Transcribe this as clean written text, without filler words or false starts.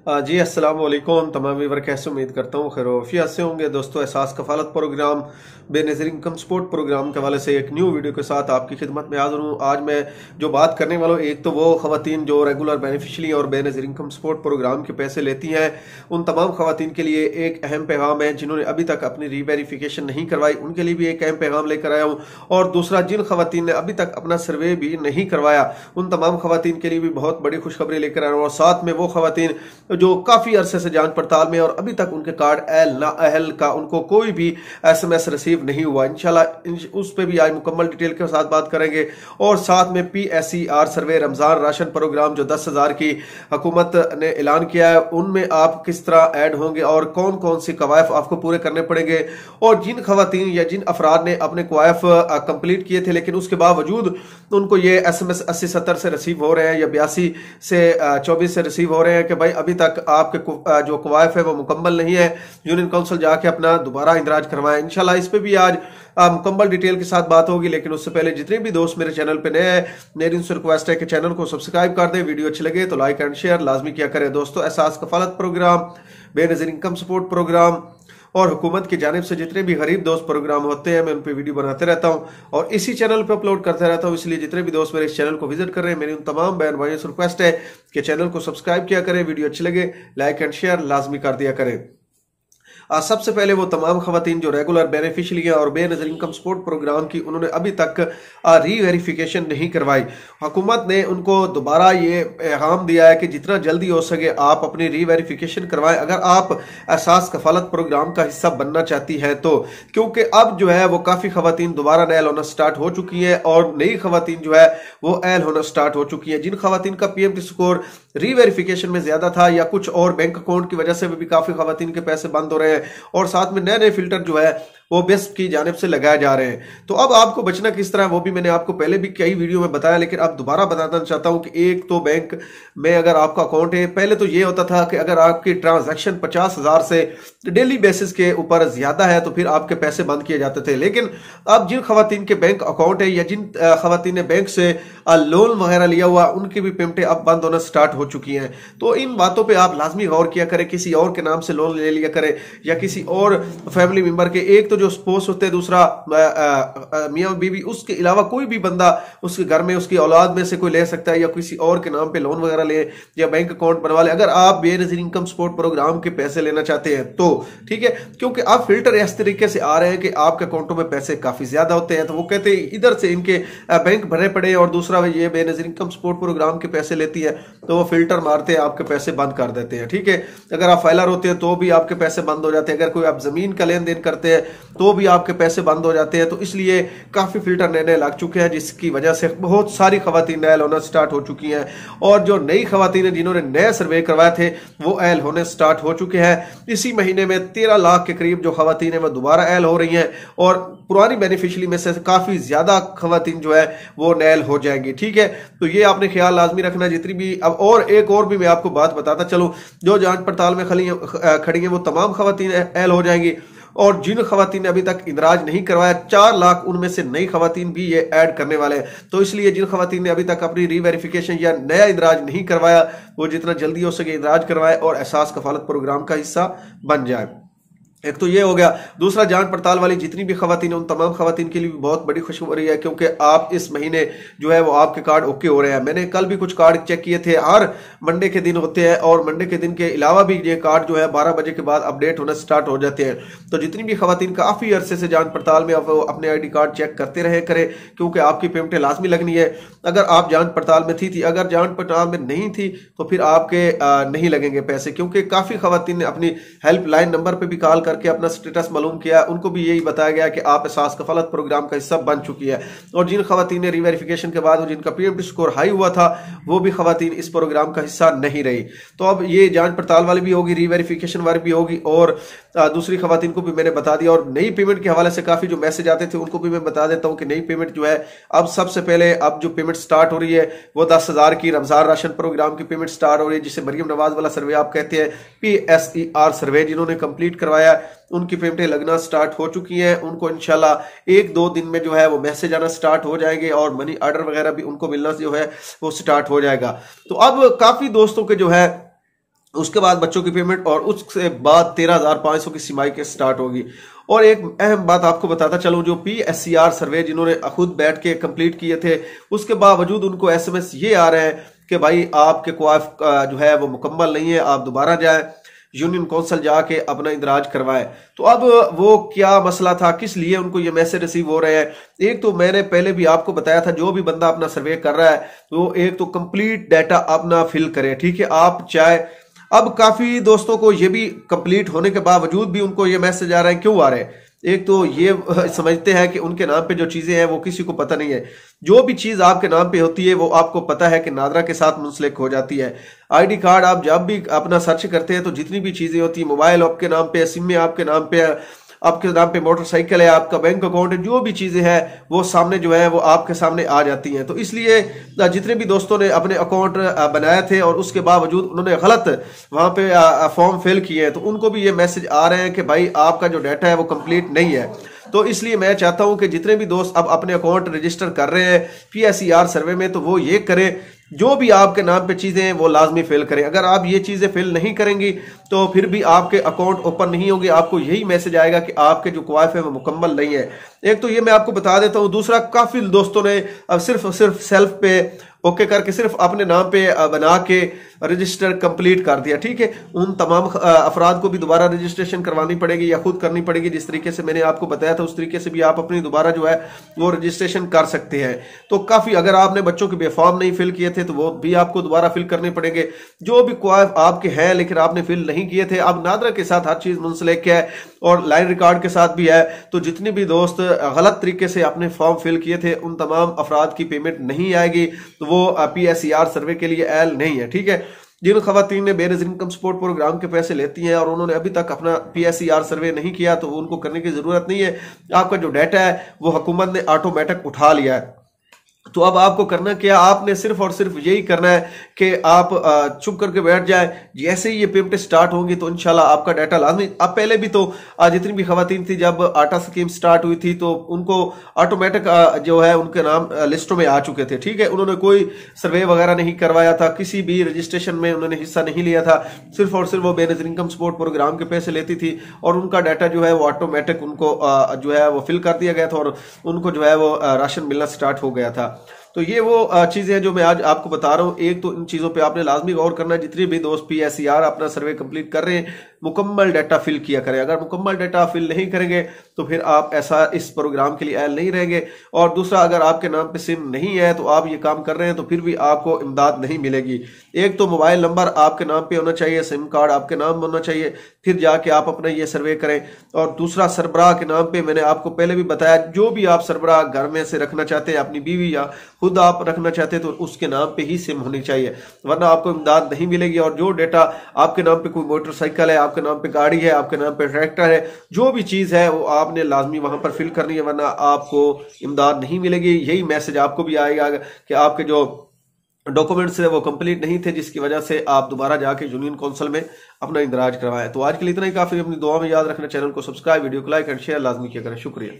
जी अस्सलाम वालेकुम तमाम व्यूअर, कैसे उम्मीद करता हूँ खैर वफियत से होंगे। दोस्तों, Ehsaas Kafalat program Benazir income support program के हवाले से एक न्यू वीडियो के साथ आपकी खिदमत में हाज़िर हूँ। आज मैं जो बात करने वाला हूँ, एक तो वो ख़वातीन जो रेगुलर बेनिफिशरी और बेनज़ीर इनकम सपोर्ट प्रोग्राम के पैसे लेती हैं, उन तमाम ख़वातीन के लिए एक अहम पैगाम है। जिन्होंने अभी तक अपनी रीवेरिफिकेशन नहीं करवाई उनके लिए भी एक अहम पैगाम लेकर आया हूँ। और दूसरा, जिन ख़वातीन ने अभी तक अपना सर्वे भी नहीं करवाया उन तमाम ख़वातीन के लिए भी बहुत बड़ी खुशखबरी लेकर आया हूँ। और साथ में वो ख़वातीन जो काफी अरसे से जांच पड़ताल में और अभी तक उनके कार्ड ना अहल का उनको कोई भी SMS रिसीव नहीं हुआ, इंशाल्लाह उस पे भी आज मुकम्मल डिटेल के साथ बात करेंगे। और साथ में PSER सर्वे रमजान राशन प्रोग्राम जो 10,000 की हुकूमत ने ऐलान किया है, उनमें आप किस तरह ऐड होंगे और कौन कौन से कवायफ आपको पूरे करने पड़ेंगे। और जिन खवातीन या जिन अफराद ने अपने कवायफ कंप्लीट किए थे लेकिन उसके बावजूद उनको ये SMS 80-70 से रिसीव हो रहे हैं या 82 से 24 से रिसीव हो रहे हैं कि भाई अभी तक आपके जो कवायफ है वो मुकम्मल नहीं है, यूनियन काउंसिल जाके अपना दोबारा इंदराज करवाएं। इंशाल्लाह इस पे भी आज मुकम्मल डिटेल के साथ बात होगी। लेकिन उससे पहले जितने भी दोस्त मेरे चैनल पे नए हैं, मेरी उनसे रिक्वेस्ट है कि चैनल को सब्सक्राइब कर दें। वीडियो अच्छी लगे तो लाइक एंड शेयर लाजमी किया करें। दोस्तों, Ehsaas Kafalat program, Benazir income support program और हुकूमत की जानिब से जितने भी गरीब दोस्त प्रोग्राम होते हैं, मैं उन पर वीडियो बनाते रहता हूं और इसी चैनल पे अपलोड करते रहता हूं। इसलिए जितने भी दोस्त मेरे इस चैनल को विजिट कर रहे हैं, मेरी उन तमाम बहन भाइयों से रिक्वेस्ट है कि चैनल को सब्सक्राइब किया करें। वीडियो अच्छी लगे लाइक एंड शेयर लाजमी कर दिया करें। सबसे पहले वो तमाम खवातीन जो रेगुलर बेनिफिशरी हैं और बेनज़ीर इनकम सपोर्ट प्रोग्राम की उन्होंने अभी तक रीवेरिफिकेशन नहीं करवाई, हुकूमत ने उनको दोबारा ये पैगाम दिया है कि जितना जल्दी हो सके आप अपनी रीवेरिफिकेशन करवाएं अगर आप एहसास कफालत प्रोग्राम का हिस्सा बनना चाहती हैं तो। क्योंकि अब जो है वो काफ़ी खवातीन दोबारा नैल होना स्टार्ट हो चुकी हैं और नई खवातीन जो है वो ऐल होना स्टार्ट हो चुकी हैं। जिन खवातीन का PMT स्कोर रीवेरिफिकेशन में ज्यादा था या कुछ और बैंक अकाउंट की वजह से भी काफ़ी खवातीन के पैसे बंद हो रहे हैं और साथ में नए नए फिल्टर जो है वो बेस्ट की जानिब से लगाए जा रहे हैं। तो अब आपको बचना किस तरह, वो भी मैंने आपको पहले भी कई वीडियो में बताया, लेकिन अब दोबारा बताना चाहता हूं कि एक तो बैंक में अगर आपका अकाउंट है, पहले तो ये होता था कि अगर आपकी ट्रांजैक्शन 50,000 से डेली बेसिस के ऊपर ज्यादा है तो फिर आपके पैसे बंद किए जाते थे। लेकिन अब जिन खवातीन के बैंक अकाउंट है या जिन खवातीन ने बैंक से लोन वगैरह लिया हुआ, उनकी भी पेमेंटें अब बंद होना स्टार्ट हो चुकी हैं। तो इन बातों पर आप लाजमी गौर किया करें। किसी और के नाम से लोन ले लिया करें या किसी और फैमिली मेंबर के, एक तो जो स्पोर्स होते हैं, दूसरा मियां बीवी, उसके अलावा कोई भी बंदा उसके घर में उसकी औलाद में से कोई ले सकता है या किसी और के नाम पे लोन वगैरह ले या बैंक अकाउंट बनवा ले अगर आप बेनज़ीर इनकम सपोर्ट प्रोग्राम के पैसे लेना चाहते हैं तो। ठीक है, क्योंकि अब फिल्टर इस तरीके से आ रहे हैं कि आपके अकाउंटों में पैसे काफी ज्यादा होते हैं, तो वो कहते हैं इधर से इनके बैंक भरने पड़े और दूसरा ये बेनज़ीर इनकम सपोर्ट प्रोग्राम के पैसे लेती है तो वो फिल्टर मारते हैं, आपके पैसे बंद कर देते हैं। ठीक है, अगर आप फाइलर होते हैं तो भी आपके पैसे बंद हो जाते हैं, अगर कोई आप जमीन का लेन देन करते हैं तो भी आपके पैसे बंद हो जाते हैं। तो इसलिए काफी फिल्टर नए नए लग चुके हैं, जिसकी वजह से बहुत सारी खवातीन ऐल होना स्टार्ट हो चुकी हैं और जो नई खवातीन है जिन्होंने नए सर्वे करवाए थे वो ऐल होने स्टार्ट हो चुके हैं। इसी महीने में 13 लाख के करीब जो खवातीन है वो दोबारा ऐल हो रही हैं और पुरानी बेनिफिशरी में से काफी ज्यादा खवातीन जो है वो नैल हो जाएंगी। ठीक है, तो ये आपने ख्याल लाजमी रखना। जितनी भी अब और एक और भी मैं आपको बात बताता चलूं, जो जांच पड़ताल में खड़ी है वो तमाम खवातीन ऐल हो जाएंगी और जिन खवातीन ने अभी तक इंदराज नहीं करवाया 4 लाख उनमें से नई खवातीन भी ये ऐड करने वाले हैं। तो इसलिए जिन खवातीन ने अभी तक अपनी रीवेरिफिकेशन या नया इंदराज नहीं करवाया वो जितना जल्दी हो सके इंदराज करवाए और एहसास कफालत प्रोग्राम का हिस्सा बन जाए। एक तो ये हो गया। दूसरा, जांच पड़ताल वाली जितनी भी खवातीन है उन तमाम खवातीन के लिए भी बहुत बड़ी खुशखबरी है क्योंकि आप इस महीने जो है वो आपके कार्ड ओके हो रहे हैं। मैंने कल भी कुछ कार्ड चेक किए थे, हर मंडे के दिन होते हैं और मंडे के दिन के अलावा भी ये कार्ड जो है 12 बजे के बाद अपडेट होना स्टार्ट हो जाते हैं। तो जितनी भी खवातीन काफी अरसे से जांच पड़ताल में अपने ID कार्ड चेक करते रहे करें क्योंकि आपकी पेमेंटें लाजमी लगनी है। अगर आप जांच पड़ताल में थी अगर जांच पड़ताल में नहीं थी तो फिर आपके नहीं लगेंगे पैसे, क्योंकि काफी खवातीन ने अपनी हेल्पलाइन नंबर पर भी कॉल करके अपना स्टेटस मालूम किया, उनको भी यही बताया गया कि आप एहसास कफालत प्रोग्राम का हिस्सा बन चुकी है। और जिन खवातीन ने रीवेरिफिकेशन के बाद जिनका PMT स्कोर हाई हुआ था वो भी खवातीन इस प्रोग्राम का हिस्सा नहीं रही। तो अब ये जांच पड़ताल वाली भी होगी, रीवेरिफिकेशन वाली भी होगी और दूसरी खवातीन को भी मैंने बता दिया। और नई पेमेंट के हवाले से काफी जो मैसेज आते थे उनको भी मैं बता देता हूं कि नई पेमेंट जो है अब सबसे पहले अब जो पेमेंट स्टार्ट हो रही है वो 10,000 की रमजान राशन प्रोग्राम की पेमेंट स्टार्ट हो रही है, जिसे मरियम नवाज वाला सर्वे आप कहते हैं। PSER सर्वे जिन्होंने कंप्लीट करवाया उनकी पेमेंटें लगना स्टार्ट हो चुकी हैं। उनको इंशाल्लाह 1-2 दिन में जो है वो मैसेज आना स्टार्ट हो जाएंगे और मनी ऑर्डर वगैरह भी उनको मिलना जो है वो स्टार्ट हो जाएगा। तो अब काफी दोस्तों के जो है उसके बाद बच्चों की पेमेंट और उसके बाद 13,500 की सीमाई के स्टार्ट होगी। और एक अहम बात आपको बताता चलूं, जो PSCR सर्वे जिन्होंने खुद बैठ के कंप्लीट किए थे, उसके बावजूद उनको SMS ये आ रहे हैं कि भाई आपके क्वाफ जो है वो मुकम्मल नहीं है, आप दोबारा जाएं यूनियन काउंसिल जाके अपना इंदराज करवाए। तो अब वो क्या मसला था, किस लिए उनको ये मैसेज रिसीव हो रहे हैं? एक तो मैंने पहले भी आपको बताया था, जो भी बंदा अपना सर्वे कर रहा है तो एक तो कंप्लीट डाटा अपना फिल करे, ठीक है। आप चाहे अब काफी दोस्तों को ये भी कंप्लीट होने के बावजूद भी उनको ये मैसेज आ रहे हैं, क्यों आ रहे हैं? एक तो ये समझते हैं कि उनके नाम पे जो चीजें हैं वो किसी को पता नहीं है। जो भी चीज आपके नाम पे होती है वो आपको पता है कि नादरा के साथ मुंसलिक हो जाती है। ID कार्ड आप जब भी अपना सर्च करते हैं तो जितनी भी चीजें होती है, मोबाइल आपके नाम पे है, सिम में आपके नाम पे है, आपके नाम पे मोटरसाइकिल है, आपका बैंक अकाउंट है, जो भी चीजें हैं वो सामने जो है वो आपके सामने आ जाती हैं। तो इसलिए जितने भी दोस्तों ने अपने अकाउंट बनाए थे और उसके बावजूद उन्होंने गलत वहां पे फॉर्म फिल किए हैं, तो उनको भी ये मैसेज आ रहे हैं कि भाई आपका जो डाटा है वो कंप्लीट नहीं है। तो इसलिए मैं चाहता हूं कि जितने भी दोस्त अब अपने अकाउंट रजिस्टर कर रहे हैं PSCR सर्वे में, तो वो ये करें, जो भी आपके नाम पे चीजें हैं वो लाजमी फिल करें। अगर आप ये चीजें फिल नहीं करेंगी तो फिर भी आपके अकाउंट ओपन नहीं होंगे, आपको यही मैसेज आएगा कि आपके जो क्वाइफ है वो मुकम्मल नहीं है। एक तो ये मैं आपको बता देता हूं। दूसरा, काफी दोस्तों ने अब सिर्फ सेल्फ पे ओके करके सिर्फ अपने नाम पे बना के रजिस्टर कंप्लीट कर दिया, ठीक है। उन तमाम अफराद को भी दोबारा रजिस्ट्रेशन करवानी पड़ेगी या खुद करनी पड़ेगी। जिस तरीके से मैंने आपको बताया था उस तरीके से भी आप अपनी दोबारा जो है वो रजिस्ट्रेशन कर सकते हैं। तो काफी, अगर आपने बच्चों के फॉर्म नहीं फिल किए थे तो वो भी आपको दोबारा फिल करने पड़ेंगे। जो भी क्वाइफ आपके हैं लेकिन आपने फिल नहीं किए थे, अब नादरा के साथ हर चीज मुंसलिक है और लाइन रिकॉर्ड के साथ भी है। तो जितने भी दोस्त गलत तरीके से अपने फॉर्म फिल किए थे उन तमाम अफराद की पेमेंट नहीं आएगी, तो वो PSCR सर्वे के लिए एल नहीं है, ठीक है। जिन खवातीन ने बेनज़ीर इनकम सपोर्ट प्रोग्राम के पैसे लेती हैं और उन्होंने अभी तक अपना PSCR सर्वे नहीं किया, तो उनको करने की जरूरत नहीं है। आपका जो डाटा है वो हुकूमत ने ऑटोमेटिक उठा लिया है। तो अब आपको करना क्या, आपने सिर्फ और सिर्फ यही करना है कि आप चुप करके बैठ जाए। जैसे ही ये पेमेंट स्टार्ट होंगी तो इंशाल्लाह आपका डाटा लाजमी। अब पहले भी तो जितनी भी खवातीन थी, जब आटा स्कीम स्टार्ट हुई थी तो उनको ऑटोमेटिक जो है उनके नाम लिस्टों में आ चुके थे, ठीक है। उन्होंने कोई सर्वे वगैरह नहीं करवाया था, किसी भी रजिस्ट्रेशन में उन्होंने हिस्सा नहीं लिया था, सिर्फ और सिर्फ वो बेनज़ीर इनकम सपोर्ट प्रोग्राम के पैसे लेती थी और उनका डाटा जो है वो ऑटोमेटिक उनको जो है वो फिल कर दिया गया था और उनको जो है वो राशन मिलना स्टार्ट हो गया था। तो ये वो चीजें हैं जो मैं आज आपको बता रहा हूं। एक तो इन चीजों पे आपने लाजमी गौर करना है। जितने भी दोस्त PSCR अपना सर्वे कंप्लीट कर रहे हैं, मुकम्मल डाटा फिल किया करें। अगर मुकम्मल डाटा फिल नहीं करेंगे तो फिर आप ऐसा इस प्रोग्राम के लिए एल नहीं रहेंगे। और दूसरा, अगर आपके नाम पे सिम नहीं है तो आप ये काम कर रहे हैं तो फिर भी आपको इमदाद नहीं मिलेगी। एक तो मोबाइल नंबर आपके नाम पे होना चाहिए, सिम कार्ड आपके नाम होना चाहिए, फिर जाके आप अपना ये सर्वे करें। और दूसरा, सरबराह के नाम पे, मैंने आपको पहले भी बताया, जो भी आप सरबराह घर में से रखना चाहते हैं, अपनी बीवी या खुद आप रखना चाहते हैं, तो उसके नाम पे ही सिम होनी चाहिए, वरना आपको इमदाद नहीं मिलेगी। और जो डेटा आपके नाम पे, कोई मोटरसाइकिल है, आपके नाम पे गाड़ी है, आपके नाम पे ट्रैक्टर है, जो भी चीज है वो आपने लाजमी वहां पर फिल करनी है, वरना आपको इमदाद नहीं मिलेगी। यही मैसेज आपको भी आएगा कि आपके जो डॉक्यूमेंट्स है वो कंप्लीट नहीं थे, जिसकी वजह से आप दोबारा जाके यूनियन काउंसिल में अपना इंदराज करवाएं। तो आज के लिए इतना ही काफी। अपनी दुआ में याद रखना, चैनल को सब्सक्राइब, वीडियो को लाइक एंड शेयर लाजमी किया करें। शुक्रिया।